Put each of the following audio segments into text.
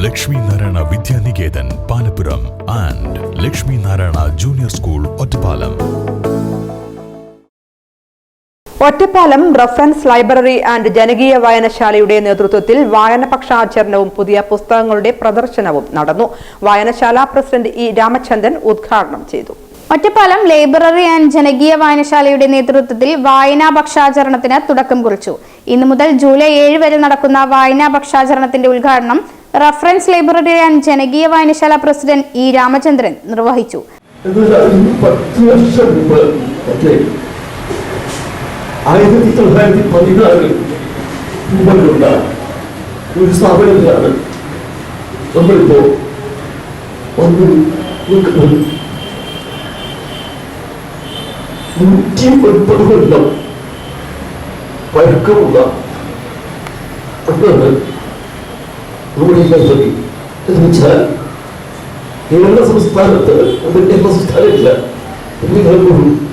Lakshmi Narayana Vidyaniketan Palappuram and Lakshmi Narayana junior school Ottapalam. Ottapalam reference library and ജനകീയ വായനശാലയുടെ നേതൃത്വത്തിൽ വായനപക്ഷാചരണവും പുതിയ പുസ്തകങ്ങളുടെ പ്രദർശനവും നടന്നു. വായനശാല പ്രസിഡന്റ് ഇ രാമചന്ദ്രൻ ഉദ്ഘാടനം ചെയ്തു. ഒറ്റപ്പാലം ലൈബ്രറി ആൻഡ് ജനകീയ വായനശാലയുടെ നേതൃത്വത്തിൽ വായനാ പക്ഷാചരണത്തിന് തുടക്കം കുറിച്ചു. ഇന്നു മുതൽ ജൂലൈ 7 വരെ നടക്കുന്ന വായനാ പക്ഷാചരണത്തിന്റെ ഉദ്ഘാടനം റഫറൻസ് ലൈബ്രറി ആൻഡ് ജനകീയ വായനശാല പ്രസിഡന്റ് ഇ രാമചന്ദ്രൻ നിർവഹിച്ചു. 1916 മുമ്പുള്ള ഒരു സ്ഥാപനത്തിലാണ് നമ്മളിപ്പോ വന്ന് നിൽക്കുന്നത്. 130 കൊല്ലം പഴക്കമുള്ള ഒന്നാണ് നമ്മുടെ ഈ ലൈബ്രറി. എന്ന് വെച്ചാൽ കേരള സംസ്ഥാനത്ത് കേരള സംസ്ഥാനമില്ല,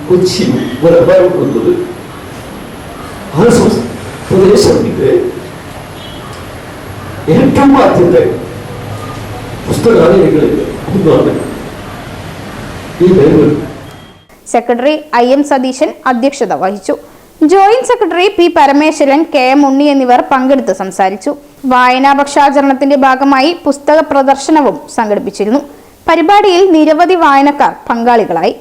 കൊച്ചി വരപ്പാടുള്ളത് ആ പ്രദേശത്തിന്റെ ഏറ്റവും ആദ്യത്തെ പുസ്തകാലയങ്ങളിൽ ഒന്നാണ് ഈ ലൈബ്രറി. സെക്രട്ടറി IM സതീശൻ അധ്യക്ഷത വഹിച്ചു. Joint secretary P Parameswaran, KM ഉണ്ണി എന്നിവർ പങ്കെടുത്ത് സംസാരിച്ചു. വായനാ പക്ഷാചരണത്തിന്റെ ഭാഗമായി പുസ്തക പ്രദർശനവും സംഘടിപ്പിച്ചിരുന്നു. പരിപാടിയിൽ നിരവധി വായനക്കാർ പങ്കാളികളായി.